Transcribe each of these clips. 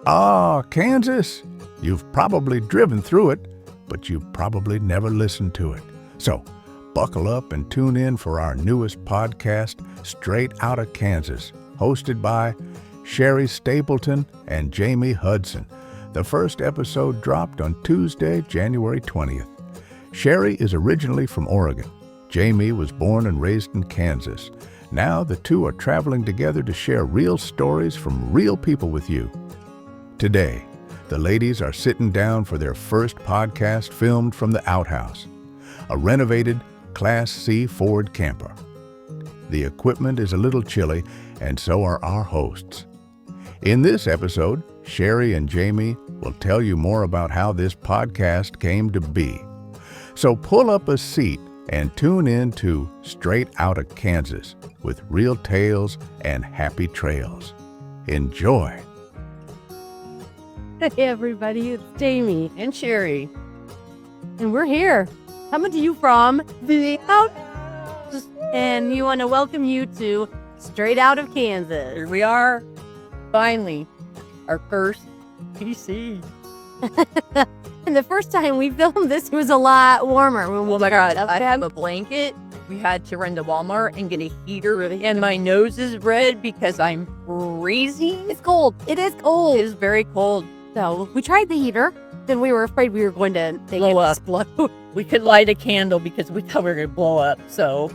Ah, Kansas. You've probably driven through it, but you've probably never listened to it. So, buckle up and tune in for our newest podcast, Straight Outta Kansas, hosted by Sherri Stapleton and Jaime Hudson. The first episode dropped on Tuesday, January 20th. Sherri is originally from Oregon. Jaime was born and raised in Kansas. Now the two are traveling together to share real stories from real people with you. Today, the ladies are sitting down for their first podcast filmed from the Outhouse, a renovated Class C Ford camper. The equipment is a little chilly, and so are our hosts. In this episode, Sherri and Jaime will tell you more about how this podcast came to be. So pull up a seat and tune in to Straight Outta Kansas with real tales and happy trails. Enjoy. Hey everybody, it's Jaime and Sherri, and we're here coming to you from the Outhouse, and we want to welcome you to Straight Out of Kansas. Here we are, finally, our first PC. And the first time we filmed this, it was a lot warmer. Oh my God, I have a blanket. We had to run to Walmart and get a heater, and my nose is red because I'm freezing. It's cold. It is cold. It is very cold. So we tried the heater, then we were afraid we were going to blow up. We could light a candle because we thought we were going to blow up. So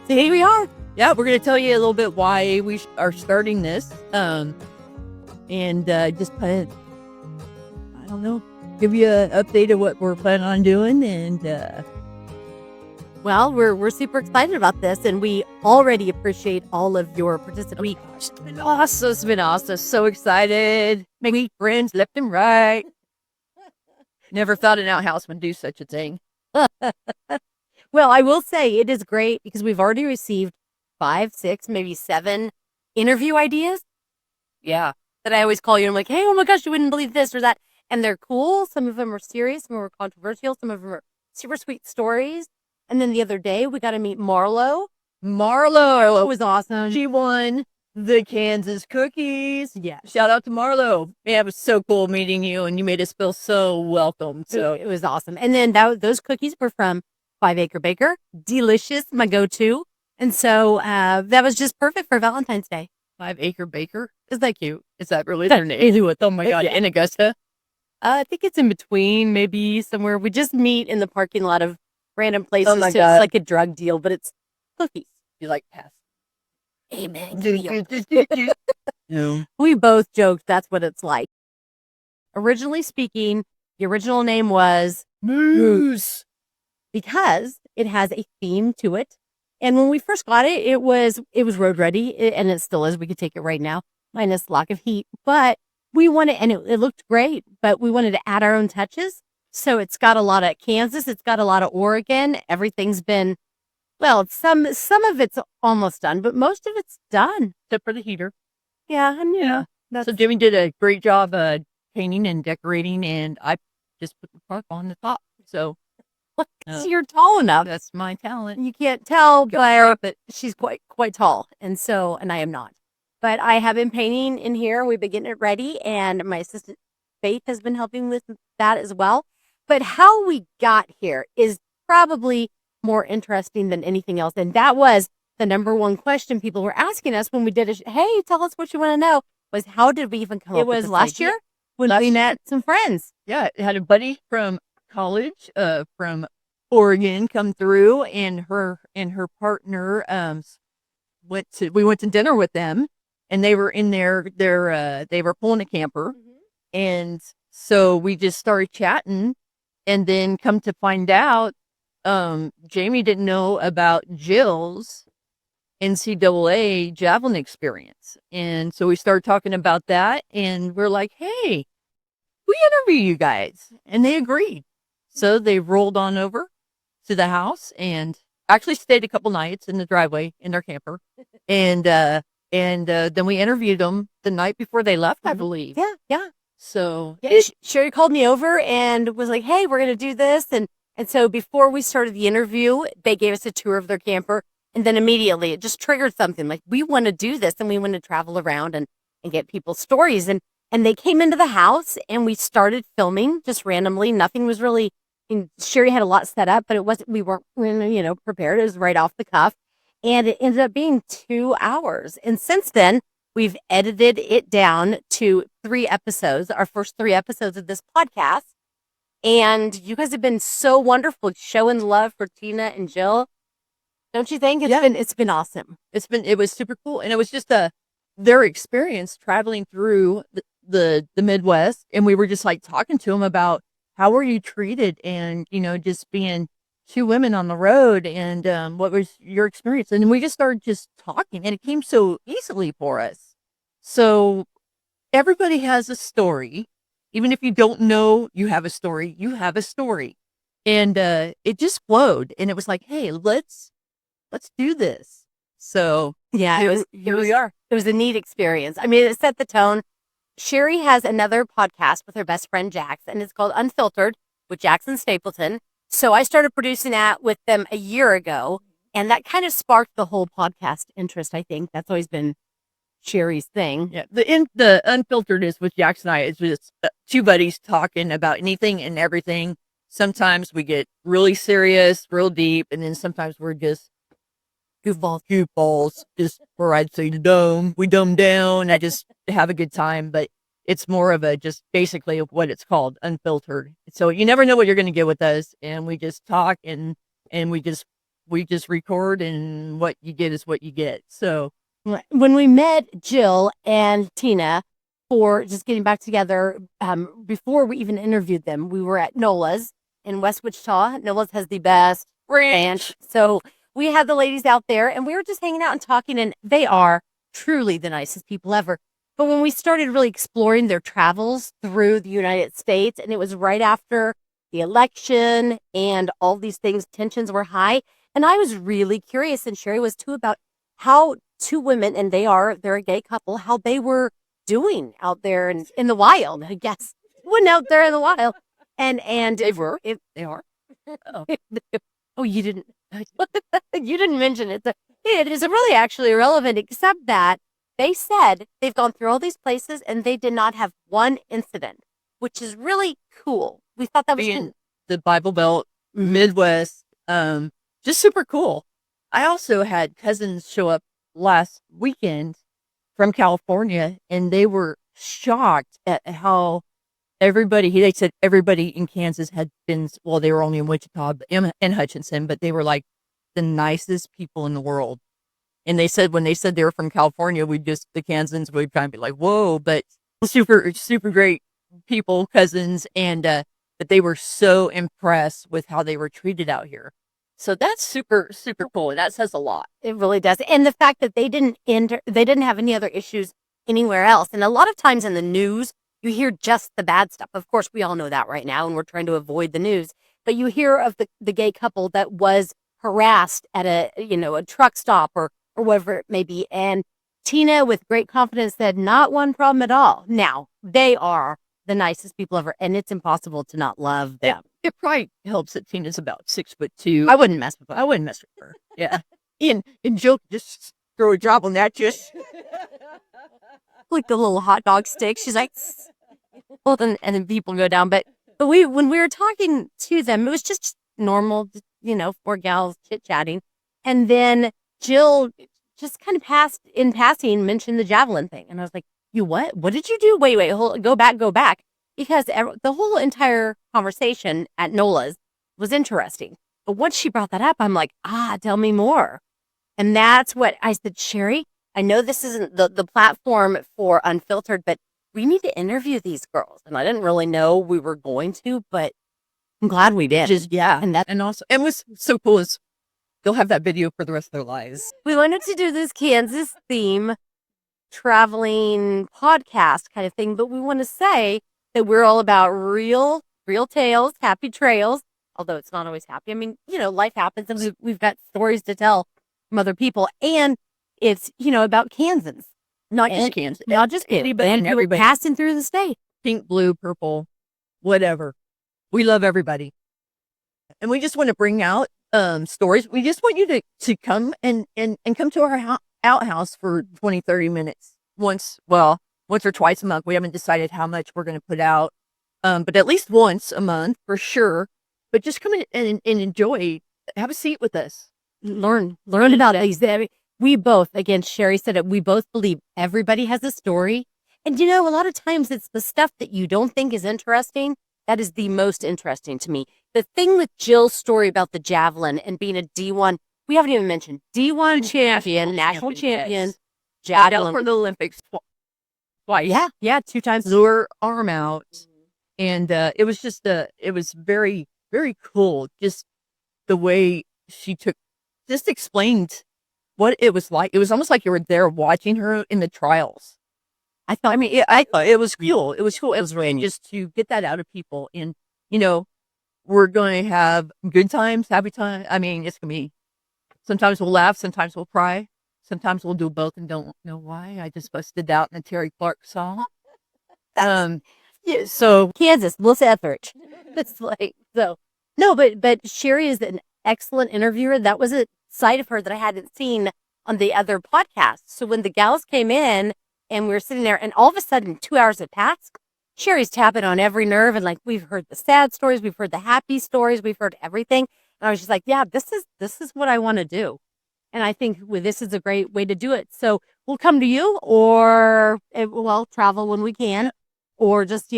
here we are. Yeah, we're going to tell you a little bit why we are starting this. And just kind of, I don't know, give you an update of what we're planning on doing. And well, we're super excited about this, and we already appreciate all of your participation. It's been awesome. It's been awesome. So excited. Making friends left and right. Never thought an outhouse would do such a thing. Well, I will say it is great because we've already received 5, 6, maybe 7 interview ideas. Yeah. That I always call you and I'm like, hey, oh my gosh, you wouldn't believe this or that. And they're cool. Some of them are serious. Some of them are controversial. Some of them are super sweet stories. And then the other day, we got to meet Marlo. Marlo was awesome. She won the Kansas cookies. Yeah. Shout out to Marlo. Yeah, it was so cool meeting you, and you made us feel so welcome. So it was awesome. And then those cookies were from 5 Acre Baker. Delicious, my go-to. And so that was just perfect for Valentine's Day. 5 Acre Baker? Is that cute? Is that really their name? Oh my God. Yeah. In Augusta? I think it's in between, maybe somewhere. We just meet in the parking lot of random places. Oh my So God. it's like a drug deal, but it's cookies. You like pass? Amen. No. We both joked that's what it's like. Originally speaking, the original name was Moose. because it has a theme to it. And when we first got it, it was road ready, and it still is. We could take it right now, minus lack of heat. But we wanted, and it looked great, but we wanted to add our own touches. So it's got a lot of Kansas, it's got a lot of Oregon. Everything's been, well, some of it's almost done, but most of it's done. Except for the heater. Yeah, and Yeah. So Jimmy did a great job painting and decorating, and I just put the tarp on the top. So you're tall enough. that's my talent. You can't tell, but she's quite tall, and I am not. But I have been painting in here. We've been getting it ready, and my assistant Faith has been helping with that as well. But how we got here is probably more interesting than anything else, and that was the number one question people were asking us when we did it. Hey, tell us what you want to know. Was how did we even come up with this? It was last year when we met some friends. Yeah, it had a buddy from college, from Oregon, come through, and her partner we went to dinner with them, and they were in they were pulling a camper, and so we just started chatting, and then come to find out, Jaime didn't know about Jill's NCAA javelin experience, and so we started talking about that, and we're like, hey, we interview you guys, and they agreed. So they rolled on over to the house and actually stayed a couple nights in the driveway in their camper, and then we interviewed them the night before they left, I believe. Yeah. So Sherri called me over and was like, hey, we're going to do this. And so before we started the interview, they gave us a tour of their camper. And then immediately it just triggered something like, we want to do this and we want to travel around and get people's stories. And And they came into the house and we started filming just randomly. Nothing was really, Sherri had a lot set up, but we weren't, prepared. It was right off the cuff. And it ended up being 2 hours. And since then, we've edited it down to 3 episodes, our first 3 episodes of this podcast. And you guys have been so wonderful showing love for Tina and Jill. Don't you think? It's been awesome. It was super cool. And it was just their experience traveling through the Midwest. And we were just like talking to them about how were you treated and, just being 2 women on the road and what was your experience? And we just started just talking and it came so easily for us. So everybody has a story. Even if you don't know you have a story, you have a story. And it just flowed. And it was like, hey, let's do this. So yeah, here we are. It was a neat experience. I mean, it set the tone. Sherri has another podcast with her best friend Jax, and it's called Unfiltered with Jackson Stapleton. So I started producing that with them a year ago, and that kind of sparked the whole podcast interest. I think that's always been Sherri's thing. Yeah, the Unfiltered is with Jax and I. It's just 2 buddies talking about anything and everything. Sometimes we get really serious, real deep, and then sometimes we're just goofballs, just where I'd say dumb. We dumb down. I just have a good time, but it's more of a just basically what it's called, unfiltered. So you never know what you're going to get with us, and we just talk and we just record, and what you get is what you get. So when we met Jill and Tina for just getting back together, before we even interviewed them, we were at Nola's in West Wichita. Nola's has the best ranch. So we had the ladies out there and we were just hanging out and talking, and they are truly the nicest people ever. But when we started really exploring their travels through the United States, and it was right after the election and all these things, tensions were high. And I was really curious, and Sherri was too, about how 2 women, and they're a gay couple, how they were doing out there in the wild, I guess. Went out there in the wild. And they are. Oh. Oh, you didn't mention it. It is really actually irrelevant, except that they said they've gone through all these places and they did not have one incident, which is really cool. We thought that was in the Bible Belt, Midwest, just super cool. I also had cousins show up last weekend from California, and they were shocked at how they said everybody in Kansas had been, well, they were only in Wichita and Hutchinson, but they were like the nicest people in the world. And they said, when they said they were from California, the Kansans would kind of be like, whoa, but super, super great people, cousins. And, but they were so impressed with how they were treated out here. So that's super, super cool. And that says a lot. It really does. And the fact that they didn't have any other issues anywhere else. And a lot of times in the news, you hear just the bad stuff. Of course, we all know that right now, and we're trying to avoid the news. But you hear of the gay couple that was harassed at a truck stop or whatever it may be. And Tina, with great confidence, said, not one problem at all. Now, they are the nicest people ever, and it's impossible to not love them. It probably helps that Tina's about 6'2". I wouldn't mess with her. I wouldn't mess with her. Yeah. and Jill just throw a job on that, just like the little hot dog stick. She's like, well, and then people go down. But when we were talking to them, it was just normal, 4 gals chit-chatting. And then Jill just kind of passing mentioned the javelin thing. And I was like, you what? What did you do? Wait, go back. Because the whole entire conversation at Nola's was interesting. But once she brought that up, I'm like, tell me more. And that's what I said, Sherri, I know this isn't the platform for Unfiltered, but we need to interview these girls. And I didn't really know we were going to, but I'm glad we did. And also, it was so cool is they'll have that video for the rest of their lives. We wanted to do this Kansas theme traveling podcast kind of thing, but we want to say that we're all about real tales, happy trails, although it's not always happy. I mean, life happens and we've got stories to tell from other people, and it's, about Kansans. Not just Kansas. Not just anybody and everybody passing through the state. Pink, blue, purple, whatever. We love everybody. And we just want to bring out stories. We just want you to come and come to our outhouse for 20, 30 minutes. Once once or twice a month. We haven't decided how much we're going to put out, but at least once a month for sure. But just come in and enjoy. Have a seat with us. Learn about it. We both, again, Sherri said it, we both believe everybody has a story. And a lot of times it's the stuff that you don't think is interesting that is the most interesting to me. The thing with Jill's story about the javelin and being a D1, we haven't even mentioned D1 champion, national champion, javelin for the Olympics twice. Yeah, 2 times. Blew her arm out, and it was just it was very, very cool. Just the way she explained what it was like. It was almost like you were there watching her in the trials. I thought it was cool. It was cool. It was really just to get that out of people. And, we're going to have good times, happy times. I mean, it's going to be, sometimes we'll laugh, sometimes we'll cry. Sometimes we'll do both and don't know why. I just busted out in a Terry Clark song. So Kansas, Melissa Etheridge. It's like, so. No, but Sherri is an excellent interviewer. That was a side of her that I hadn't seen on the other podcast. So when the gals came in and we were sitting there and all of a sudden 2 hours had passed, Sherri's tapping on every nerve. And like, we've heard the sad stories, we've heard the happy stories, we've heard everything. And I was just like, yeah, this is what I want to do. And I think this is a great way to do it. So we'll come to you or travel when we can. Or just,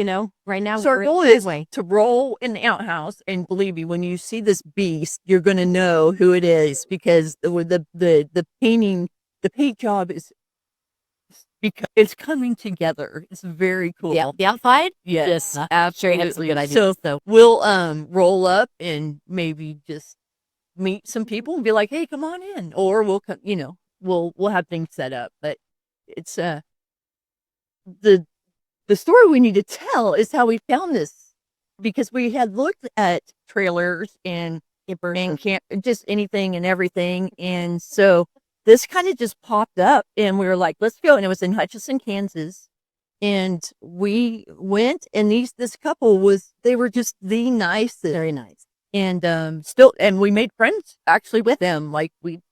right now. So our goal is to roll in the outhouse, and believe me, when you see this beast, you're going to know who it is, because the paint job is, because it's coming together. It's very cool. Yeah, the outside. Yes, absolutely. That's a good idea. So we'll roll up and maybe just meet some people and be like, hey, come on in, or we'll come. We'll have things set up, but it's the story we need to tell is how we found this, because we had looked at trailers and camp, just anything and everything. And so this kind of just popped up and we were like, let's go. And it was in Hutchinson, Kansas. And we went, and this couple they were just the nicest. Very nice. And and we made friends actually with them. Like I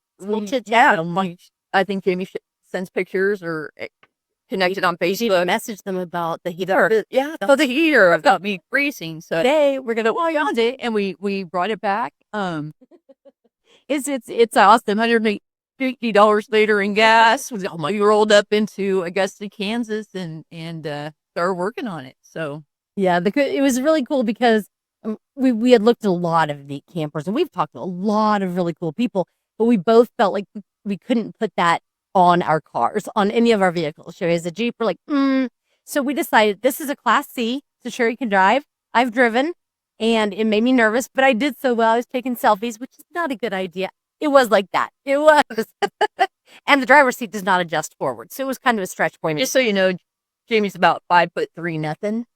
think Jaime sends pictures or connected on Facebook. Message them about the heater. The heater about me freezing. So today we're gonna on it, and we brought it back. It's awesome. $150 later in gas. We rolled up into Augusta, Kansas, and started working on it. So yeah, it was really cool because we had looked at a lot of the campers, and we've talked to a lot of really cool people, but we both felt like we couldn't put that on our cars, on any of our vehicles. Sherri has a Jeep. We're like, So we decided this is a Class C, so Sherri can drive. I've driven, and it made me nervous, but I did so well. I was taking selfies, which is not a good idea. It was like that. It was. And the driver's seat does not adjust forward, so it was kind of a stretch for me. Just so you know, Jamie's about 5'3" nothing.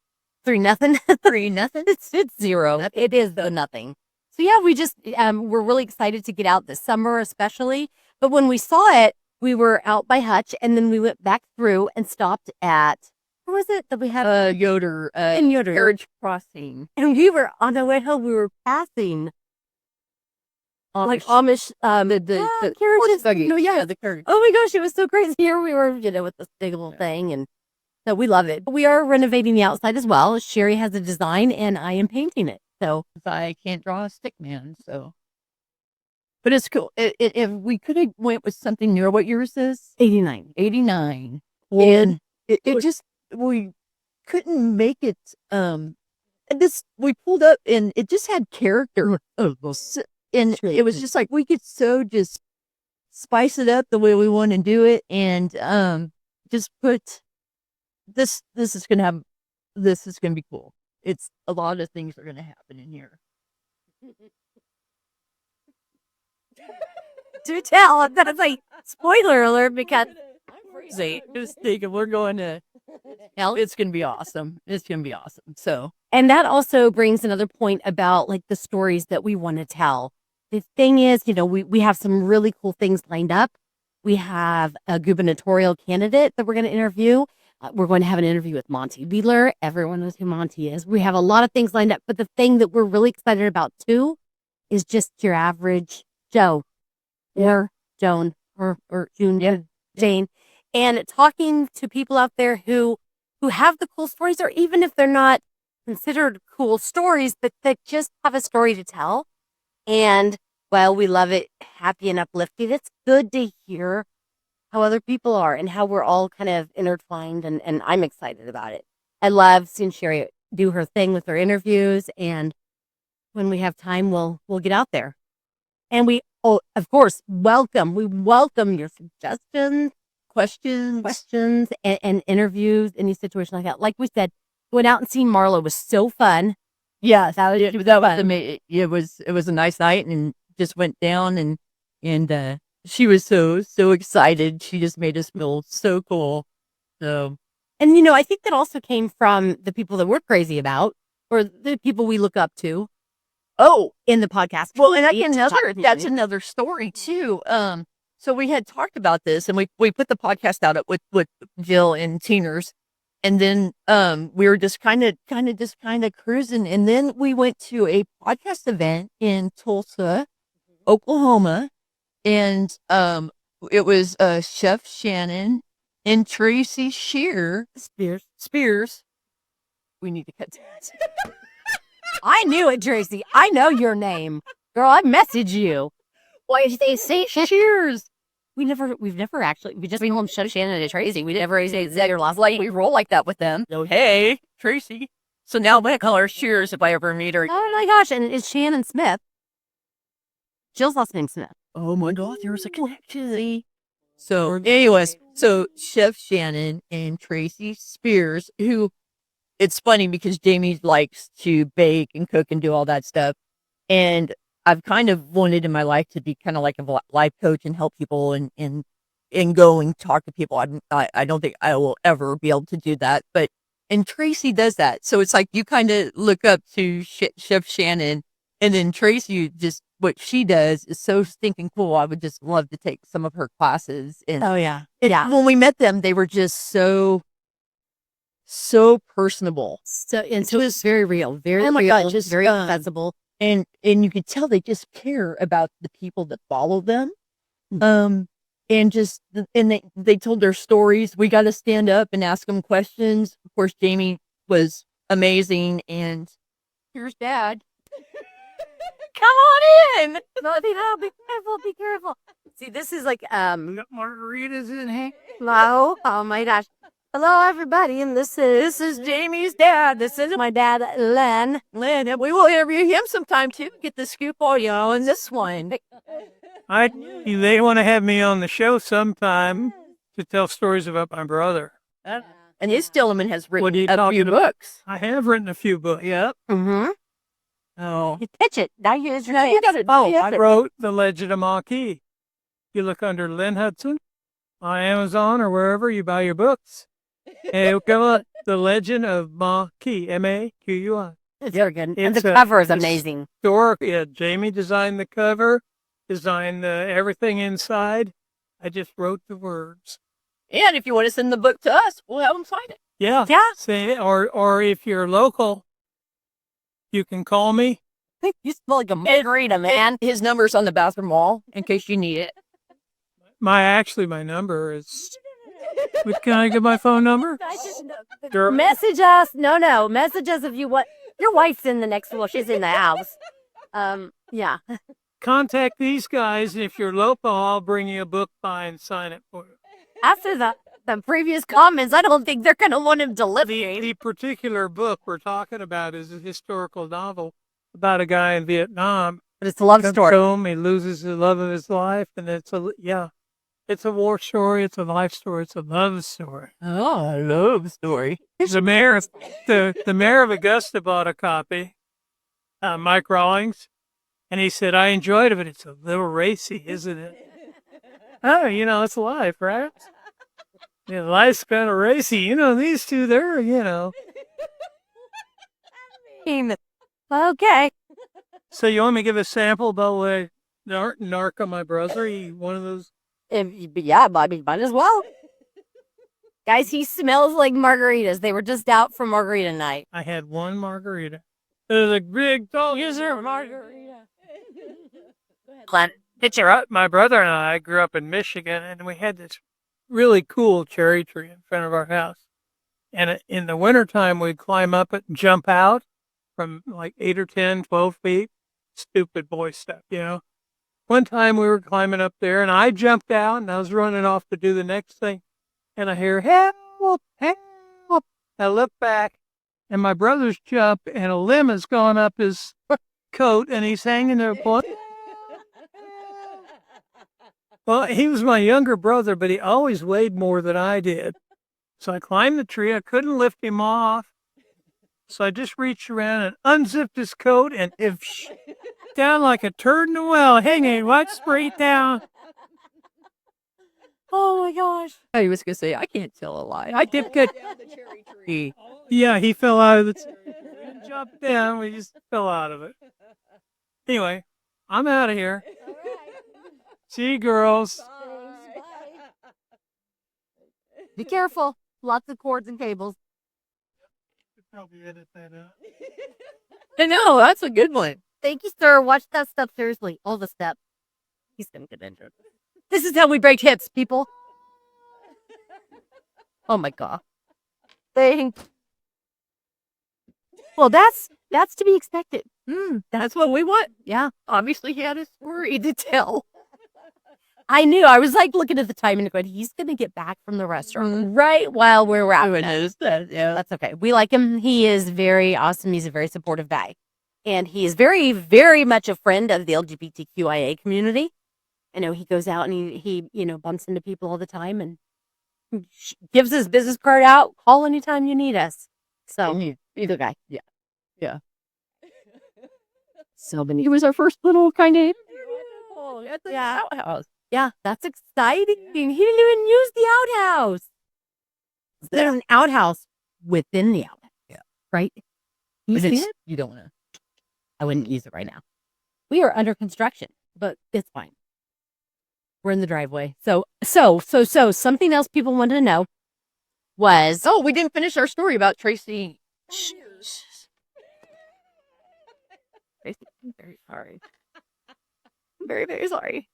3 nothing. 3 nothing. It's 0. Nothing. It is the nothing. So yeah, we just we're really excited to get out this summer, especially. But when we saw it, we were out by Hutch, and then we went back through and stopped at, what was it that we had? Yoder. In Yoder. Carriage Crossing. And we were on the way home, we were passing like Amish, the carriages. No, yeah, the carriage. Oh my gosh, it was so crazy. Here we were, with this big little thing, and so we love it. We are renovating the outside as well. Sherri has a design, and I am painting it. So I can't draw a stick man, so. But it's cool. If we could have went with something newer, what yours is? 89. 89. And it just, we couldn't make it, we pulled up and it just had character. And it was just like, we could so just spice it up the way we want to do it. And just put, this is going to be cool. It's a lot of things are going to happen in here. Do tell. That is like spoiler alert, because I'm crazy. Just thinking we're going to hell. It's going to be awesome. It's going to be awesome. So, and that also brings another point about like the stories that we want to tell. The thing is, we have some really cool things lined up. We have a gubernatorial candidate that we're going to interview. We're going to have an interview with Monty Wheeler. Everyone knows who Monty is. We have a lot of things lined up, but the thing that we're really excited about too is just your average Joe or Joan or June, Jane. and talking to people out there who have the cool stories, or even if they're not considered cool stories, but that just have a story to tell. And while we love it happy and uplifting, it's good to hear how other people are and how we're all kind of intertwined, and I'm excited about it. I love seeing Sherri do her thing with her interviews, and when we have time, we'll get out there. And we, of course, we welcome your suggestions, questions and interviews, any situation like that. Like we said, going out and seeing Marlo was so fun. Yeah, That was was amazing. It was a nice night, and just went down, and she was so excited. She just made us feel so cool. So, And, I think that also came from the people that we're crazy about, or the people we look up to in the podcast. well, and that's another story too. So we had talked about this, and we put the podcast out with Jill and Teeners, and then we were just kind of cruising, and then we went to a podcast event in Tulsa, Oklahoma, and it was Chef Shannon and Tracy Spears. We need to cut that. I knew it, Tracy. I know your name. Girl, I messaged you. Why did they say cheers? We've never actually, we just call them Chef Shannon and Tracy. We never say their last name. We roll like that with them. So, hey, Tracy. So now I'm going to call her Shears if I ever meet her. Oh my gosh, and it's Shannon Smith. Jill's last name's Smith. Oh my God, there's a connection. So, anyways, so Chef Shannon and Tracy Spears, who, it's funny because Jamie likes to bake and cook and do all that stuff. And I've kind of wanted in my life to be kind of like a life coach and help people and go and talk to people. I don't think I will ever be able to do that, and Tracy does that. So it's like you kind of look up to Chef Shannon, and then Tracy, just what she does is so stinking cool. I would just love to take some of her classes. And Yeah. When we met them, they were just so personable. So it's very real, very Oh my real, God, just very accessible. And you could tell they just care about the people that follow them. And they told their stories. We got to stand up and ask them questions. Of course, Jamie was amazing. And here's Dad. Come on in. No, be careful. See, this is like, We got margaritas in here. hello. Oh my gosh. Hello, everybody, and this is Jamie's dad. this is my dad, Len. Lynn, and we will interview him sometime too. Get the scoop audio on this one. They want to have me on the show sometime to tell stories about my brother. And his Stillman has What are written you a talking few about? books. I have written a few books. Yep. Mm-hmm. Oh, You pitch it. Now you got it. Oh, I wrote The Legend of Maquis. You look under Lynn Hudson on Amazon or wherever you buy your books. And it'll come up, The Legend of Maquis, M-A-Q-U-I. It's very good. And It's the a- cover is it's- amazing. Yeah, Jamie designed the cover, designed everything inside. I just wrote the words. and if you want to send the book to us, we'll have them sign it. Yeah. Yeah. Say, or if you're local, you can call me. You smell like a margarita, man. His number's on the bathroom wall in case you need it. My number is. Can I get my phone number? Girl. Message us. No. Message us if you want. Your wife's in the next floor. She's in the house. Yeah. Contact these guys, and if you're local, I'll bring you a book by and sign it for you. After the previous comments, I don't think they're going to want him to live here. The particular book we're talking about is a historical novel about a guy in Vietnam. But it's a love Comes story. home, he loses the love of his life, and it's a war story, it's a life story, it's a love story. Oh, I love the story. The mayor of Augusta bought a copy, Mike Rawlings, and he said, I enjoyed it, but it's a little racy, isn't it? Oh, it's life, right? Yeah, life's kind of racy. These two, they're. Okay. So you want me to give a sample about what I narc on my brother? He one of those. Yeah, Bobby, might as well. Guys, he smells like margaritas. They were just out for margarita night. I had one margarita. There's a big dog. Is there a margarita? Glenn, my brother and I grew up in Michigan, and we had this really cool cherry tree in front of our house. And in the wintertime, we'd climb up it and jump out from like 8 or 10, 12 feet. Stupid boy stuff, you know. One time we were climbing up there and I jumped out and I was running off to do the next thing. And I hear, help, help. I look back and my brother's jumped and a limb has gone up his coat and he's hanging there. Well, he was my younger brother, but he always weighed more than I did. So I climbed the tree. I couldn't lift him off. So I just reached around and unzipped his coat and down like a turd in a well, hanging right straight down. Oh my gosh. I was going to say, I can't tell a lie. I did get down the cherry tree. Yeah, he fell out of the tree. We didn't jump down. We just fell out of it. Anyway, I'm out of here. See you, girls. Be careful. Lots of cords and cables. Probably edit that out. I know, that's a good one. Thank you, sir. Watch that step seriously. All the steps. He's going to get injured. This is how we break hips, people. Oh my God. Well, that's to be expected. That's what we want. Yeah. Obviously, he had a story to tell. I knew. I was like looking at the time and going, he's going to get back from the restaurant right while we're I wrapping would up. notice that. Yeah. That's okay. We like him. He is very awesome. He's a very supportive guy. And he is very, very much a friend of the LGBTQIA community. I know he goes out and he bumps into people all the time and gives his business card out. Call anytime you need us. So, either guy. Yeah. Yeah. So many. He was our first little kind of at the Yeah. outhouse. Yeah, that's exciting. He didn't even use the outhouse. There's an outhouse within the outhouse. Yeah. Right? You see it? You don't want to. I wouldn't use it right now. We are under construction, but it's fine. We're in the driveway. So something else people wanted to know was... Oh, we didn't finish our story about Tracy. Tracy, I'm very sorry. I'm very, very sorry.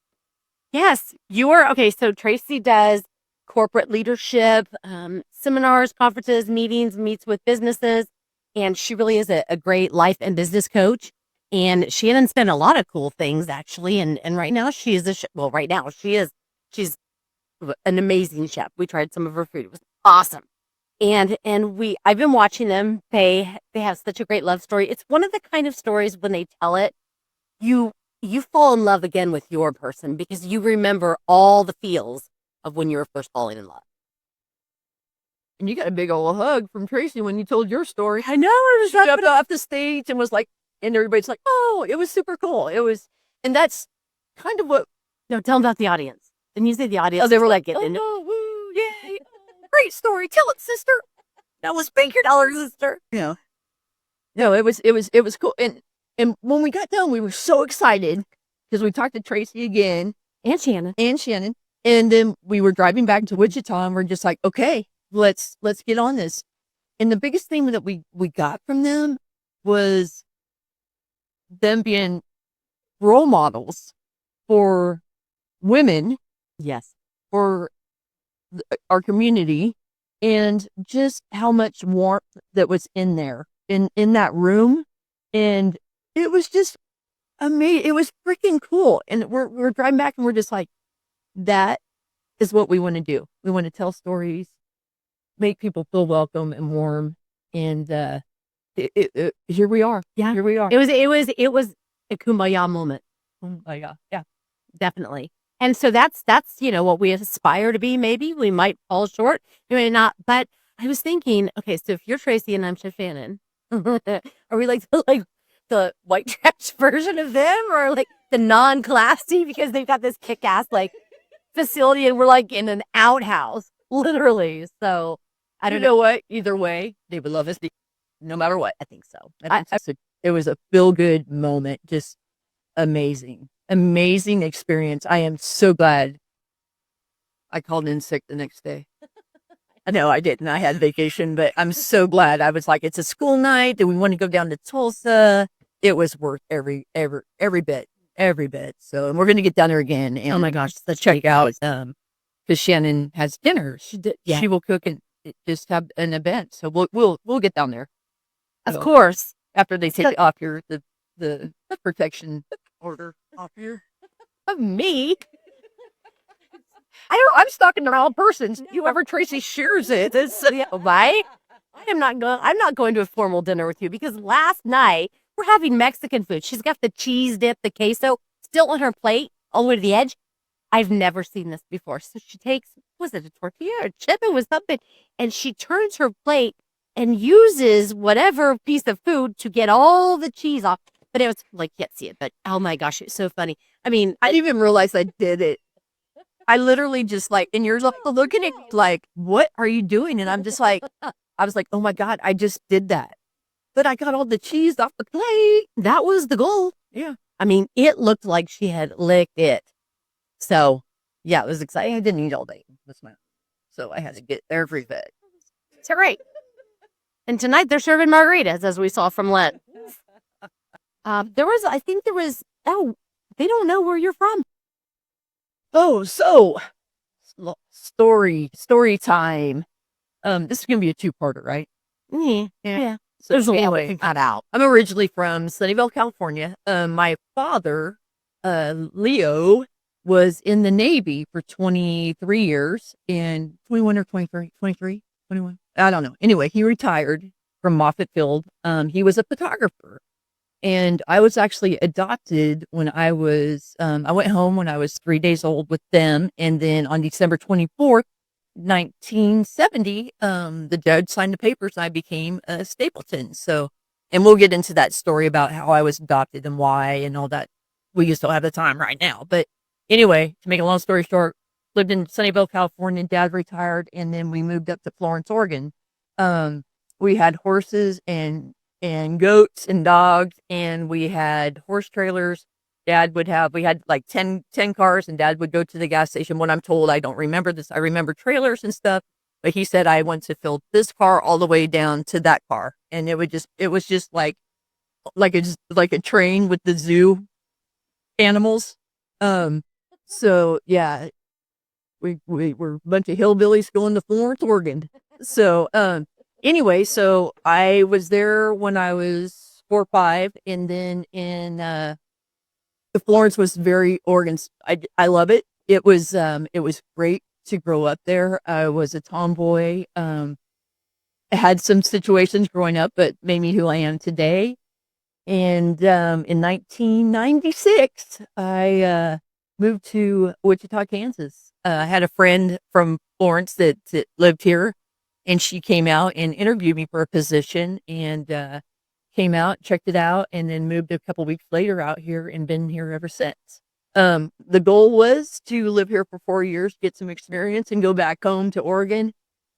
Yes, you are. Okay, so Tracy does corporate leadership, seminars, conferences, meetings, meets with businesses, and she really is a great life and business coach. And she hadn't done a lot of cool things, actually. And right now she is she's an amazing chef. We tried some of her food. It was awesome. And I've been watching them. They have such a great love story. It's one of the kind of stories when they tell it, you fall in love again with your person because you remember all the feels of when you were first falling in love. And you got a big old hug from Tracy when you told your story. I know. I was Jumped off the stage and was like, and everybody's like, oh, it was super cool. And that's kind of what. No, tell them about the audience. Didn't you say the audience? Oh, they were like, oh, woo, yay. Great story. Tell it, sister. that was spank your dollar, sister. Yeah. No, it was cool. And when we got done, we were so excited because we talked to Tracy again And Shannon. and then we were driving back to Wichita and we're just like, okay, let's get on this. And the biggest thing that we got from them was them being role models for women, Yes. for our community, and just how much warmth that was in there in that room. And it was just amazing. It was freaking cool. And we're driving back and we're just like, that is what we want to do. We want to tell stories, make people feel welcome and warm. And here we are. Yeah. Here we are. It was a kumbaya moment. Yeah. Yeah. Definitely. And so that's what we aspire to be. Maybe we might fall short, we may not. But I was thinking, okay, so if you're Tracy and I'm Chef Shannon, are we like the white trash version of them, or like the non-classy because they've got this kick-ass like facility and we're like in an outhouse, literally. So I don't know. What? Either way, they would love us no matter what. I think so. It was a feel-good moment. Just amazing experience. I am so glad I called in sick the next day. No, I didn't. I had vacation, but I'm so glad. I was like, it's a school night. Do we want to go down to Tulsa? It was worth every bit. So, and we're going to get down there again. And Oh my gosh, let's check out because Shannon has dinner. Yeah. She will cook and just have an event. So we'll get down there. Of So, course. after they take off the protection order off here of me. I'm stalking the wrong person. Whoever Tracy shares it. Right? I'm not going to a formal dinner with you because last night we're having Mexican food. She's got the cheese dip, the queso still on her plate, all the way to the edge. I've never seen this before. So she takes, was it a tortilla or chip? It was something. And she turns her plate and uses whatever piece of food to get all the cheese off. But it was like, can't see it, but oh my gosh, it's so funny. I mean, I didn't even realize I did it. I literally just like, and you're looking at me like, what are you doing? And I'm just like, I was like, oh my God, I just did that. But I got all the cheese off the plate. that was the goal. Yeah. I mean, it looked like she had licked it. So, yeah, it was exciting. I didn't eat all day this month. So I had to get every bit. It's great. And tonight they're serving margaritas, as we saw from Len. They don't know where you're from. Oh, so story time. This is gonna be a two-parter, right? Yeah. So There's a lot anyway, to cut out. I'm originally from Sunnyvale, California. My father, Leo, was in the Navy for 23 years, and 21 or 23, 23, 21. I don't know. Anyway, he retired from Moffett Field. He was a photographer. And I was actually adopted when I was, I went home when I was 3 days old with them. And then on December 24th, 1970, the judge signed the papers and I became a Stapleton. So, and we'll get into that story about how I was adopted and why and all that. We just don't have the time right now. But anyway, to make a long story short, lived in Sunnyvale, California. Dad retired. And then we moved up to Florence, Oregon. We had horses and goats and dogs, and we had horse trailers. We had like 10 cars, and Dad would go to the gas station. When I'm told, I don't remember this. I remember trailers and stuff, but he said I went to fill this car all the way down to that car. And it was just like a train with the zoo animals. So yeah, we were a bunch of hillbillies going to Florence, Oregon. So, anyway, so I was there when I was 4 or 5, and then in the Florence was very Oregon. I love it. It was great to grow up there. I was a tomboy. I had some situations growing up, but made me who I am today. And in 1996, I moved to Wichita, Kansas. I had a friend from Florence that lived here. And she came out and interviewed me for a position and came out, checked it out, and then moved a couple weeks later out here and been here ever since. The goal was to live here for 4 years, get some experience, and go back home to Oregon.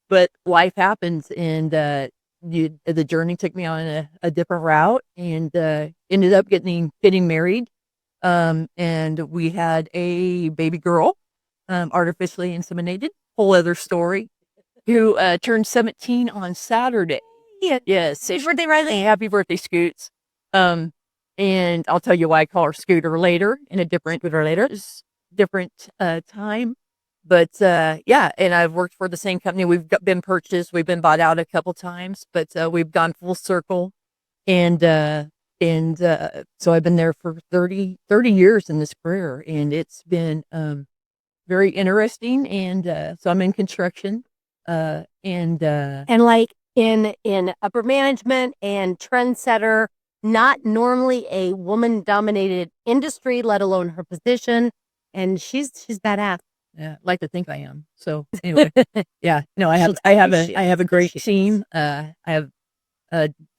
But life happens, and the journey took me on a different route, and ended up getting married. And we had a baby girl, artificially inseminated. Whole other story. Who turned 17 on Saturday. Yes. Happy birthday, Riley. Happy birthday, Scoots. And I'll tell you why I call her Scooter later in a different time. But yeah, and I've worked for the same company. We've been purchased. We've been bought out a couple times, but we've gone full circle. And so I've been there for 30 years in this career, and it's been very interesting. And so I'm in construction. And like in upper management and trendsetter, not normally a woman dominated industry, let alone her position. And she's badass. Yeah, I like to think I am. So anyway, yeah, no, I have a great team. I have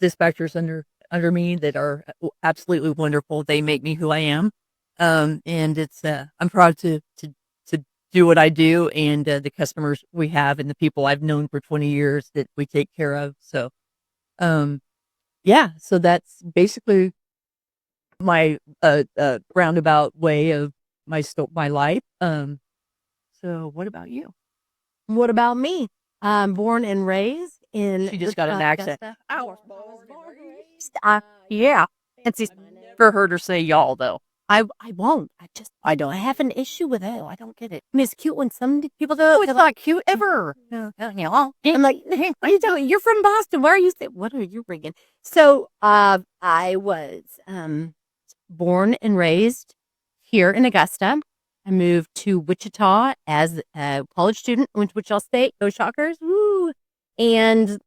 dispatchers under me that are absolutely wonderful. They make me who I am. And it's I'm proud to do what I do, and the customers we have and the people I've known for 20 years that we take care of. So, yeah, so that's basically my roundabout way of my life. So what about you? What about me? I'm born and raised in. She just got an accent. Yeah. And see, For her to say y'all though. I won't. I don't have an issue with it. I don't get it. I mean, it's cute when some people do. Oh, it's not cute ever. I'm like, what are you doing? You're from Boston. Why are you saying? What are you bringing? So, I was born and raised here in Augusta. I moved to Wichita as a college student. Went to Wichita State. Go Shockers! Woo! And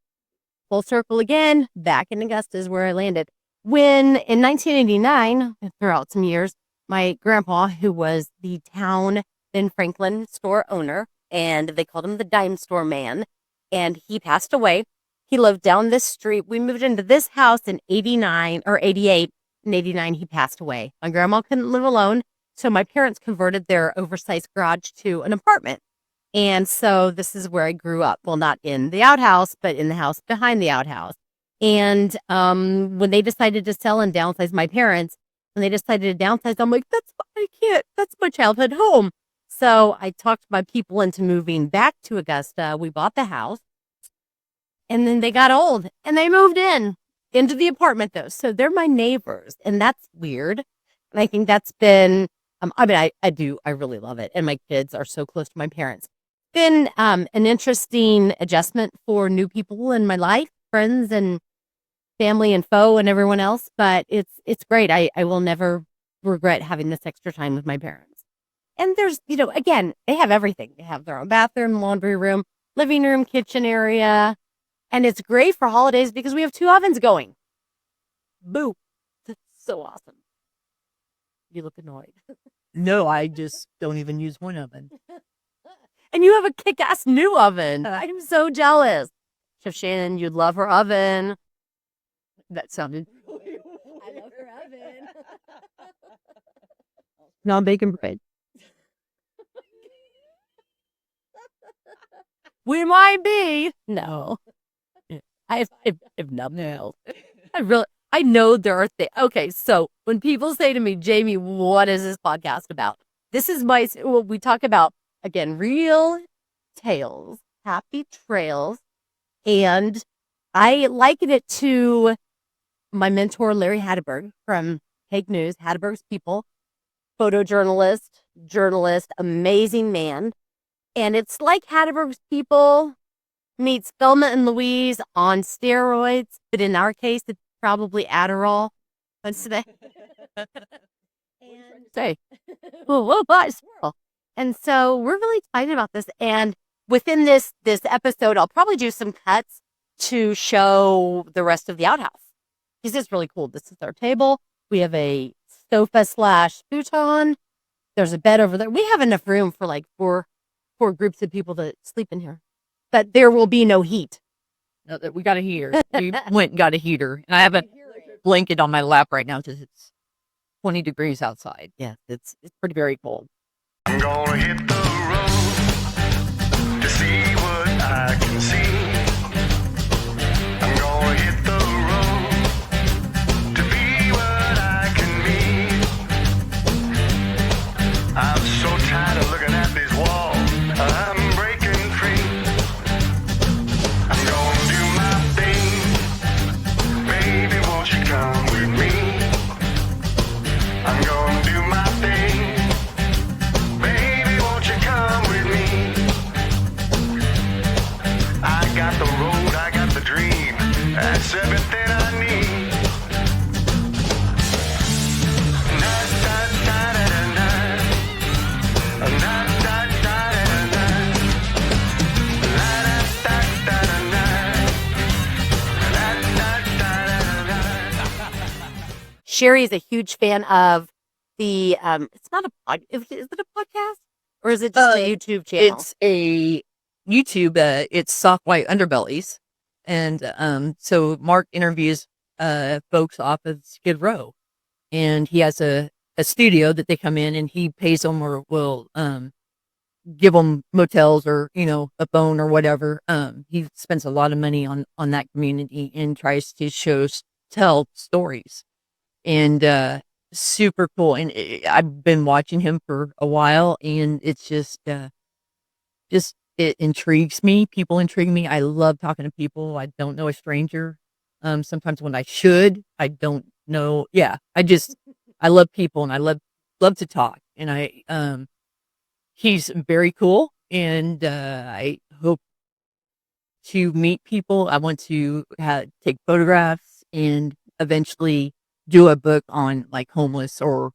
full circle again. Back in Augusta is where I landed. When in 1989, throughout some years, my grandpa, who was the town Ben Franklin store owner, and they called him the dime store man, and he passed away. He lived down this street. We moved into this house in 89 or 88. In 89, he passed away. My grandma couldn't live alone, so my parents converted their oversized garage to an apartment. And so this is where I grew up. Well, not in the outhouse, but in the house behind the outhouse. And when they decided to sell and downsize, my parents, when they decided to downsize, I'm like, I can't. That's my childhood home. So I talked my people into moving back to Augusta. We bought the house. And then they got old and they moved into the apartment though. So they're my neighbors and that's weird. And I think that's been, I really love it. And my kids are so close to my parents. Been an interesting adjustment for new people in my life, friends and family and foe and everyone else. But it's great. I will never regret having this extra time with my parents. And there's, again, they have everything. They have their own bathroom, laundry room, living room, kitchen area. And it's great for holidays because we have 2 ovens going. Boo. That's so awesome. You look annoyed. No, I just don't even use one oven. And you have a kick-ass new oven. I'm so jealous. Chef Shannon, you'd love her oven. That sounded. I love her oven. Non-bacon bread. We might be. No. I have nothing else. I know there are things. Okay, so when people say to me, Jamie, what is this podcast about? This is we talk about, again, real tales, happy trails. And I liken it to my mentor, Larry Hadberg from Hague News, Hadberg's People, photojournalist, journalist, amazing man. And it's like Hadberg's People meets Thelma and Louise on steroids, but in our case, it's probably Adderall. What's today? Say, whoa, squirrel. And so we're really excited about this. And within this episode, I'll probably do some cuts to show the rest of the outhouse. This is really cool. This is our table. We have a sofa / futon. There's a bed over there. We have enough room for like four groups of people to sleep in here. But there will be no heat. No, we got a heater. We went and got a heater. And I have a blanket on my lap right now because it's 20 degrees outside. Yeah, it's pretty very cold. I'm gonna hit the road to see what I can see. I'm gonna hit the road to be what I can be. I'm so tired of looking at this wall. I'm breaking free. I'm gonna do my thing. Baby, won't you come with me? I'm gonna do my thing. Baby, won't you come with me? I got the road, I got the dream. That's everything I need. Sherri is a huge fan of the it's not a pod, is it a podcast or is it just a YouTube channel? It's a YouTube, it's Soft White Underbellies. And so Mark interviews folks off of Skid Row. And he has a studio that they come in and he pays them or will give them motels or, a phone or whatever. He spends a lot of money on that community and tries to tell stories. And super cool. And I've been watching him for a while, and it's just it intrigues me. People intrigue me. I love talking to people. I don't know a stranger. Sometimes when I should, I don't know. Yeah, I love people, and I love love to talk, and he's very cool, and I hope to meet people. I want to take photographs and eventually do a book on like homeless or,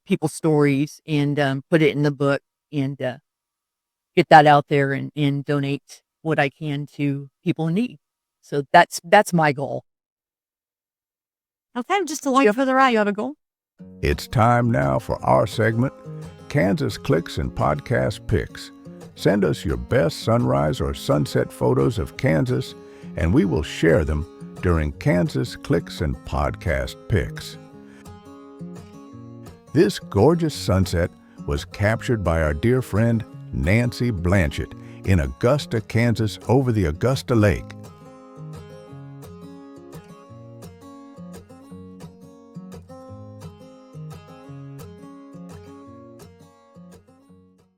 people's stories and put it in the book and get that out there and donate what I can to people in need. So that's my goal. Okay, just along for the ride. You have a goal? It's time now for our segment, Kansas Clicks and Podcast Picks. Send us your best sunrise or sunset photos of Kansas, and we will share them during Kansas Clicks and Podcast Picks. This gorgeous sunset was captured by our dear friend Nancy Blanchett in Augusta, Kansas, over the Augusta Lake.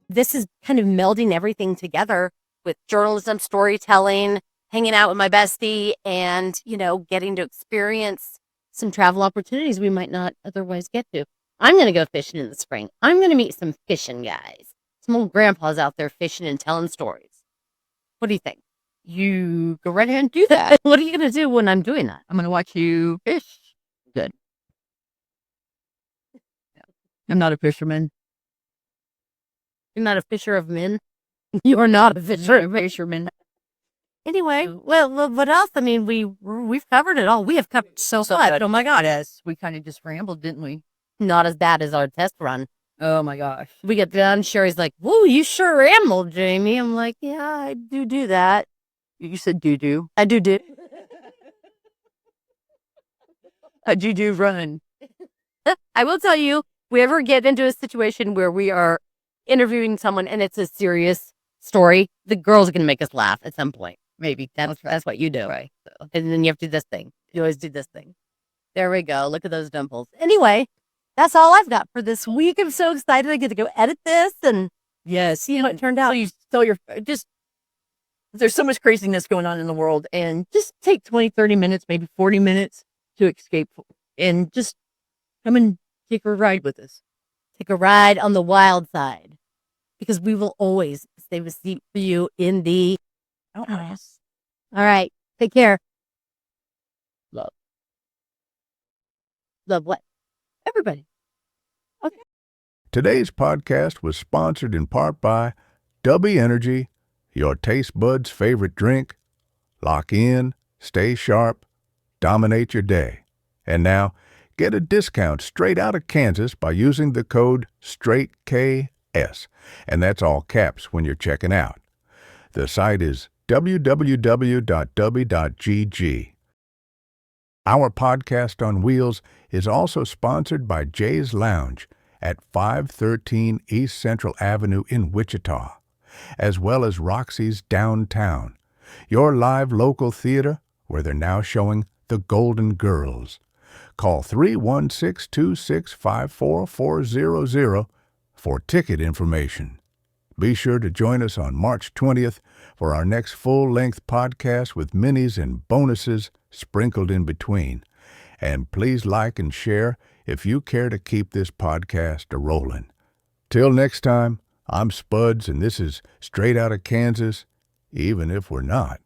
This is kind of melding everything together with journalism, storytelling, hanging out with my bestie, and, getting to experience some travel opportunities we might not otherwise get to. I'm going to go fishing in the spring. I'm going to meet some fishing guys. Some old grandpas out there fishing and telling stories. What do you think? You go right ahead and do that. What are you going to do when I'm doing that? I'm going to watch you fish. Good. I'm not a fisherman. You're not a fisher of men? You are not a fisherman. Anyway, well, what else? I mean, we've covered it all. We have covered so much. Oh my God. Yes, we kind of just rambled, didn't we? Not as bad as our test run. Oh my gosh. We get done. Sherry's like, whoa, you sure rambled, Jaime. I'm like, yeah, I do that. You said do. I do. I do run. I will tell you, if we ever get into a situation where we are interviewing someone and it's a serious story, the girls are going to make us laugh at some point. Maybe. That's what you do. Right. So, and then you have to do this thing. You always do this thing. There we go. Look at those dimples. Anyway, that's all I've got for this week. I'm so excited. I get to go edit this and see how it turned out. There's so much craziness going on in the world, and just take 20, 30 minutes, maybe 40 minutes to escape and just come and take a ride with us. Take a ride on the wild side, because we will always save a seat for you in the Outhouse. All right. Take care. Love what? Everybody. Okay. Today's podcast was sponsored in part by Dubby Energy, your taste buds' favorite drink. Lock in, stay sharp, dominate your day. And now, get a discount straight out of Kansas by using the code STRAIGHTKS, and that's all caps when you're checking out. The site is www.dubby.gg. Our podcast on wheels is also sponsored by Jay's Lounge at 513 East Central Avenue in Wichita, as well as Roxy's Downtown, your live local theater where they're now showing The Golden Girls. Call 316-265-4400 for ticket information. Be sure to join us on March 20th for our next full-length podcast with minis and bonuses sprinkled in between. And please like and share if you care to keep this podcast a-rolling. Till next time, I'm Spuds, and this is Straight Outta Kansas, even if we're not.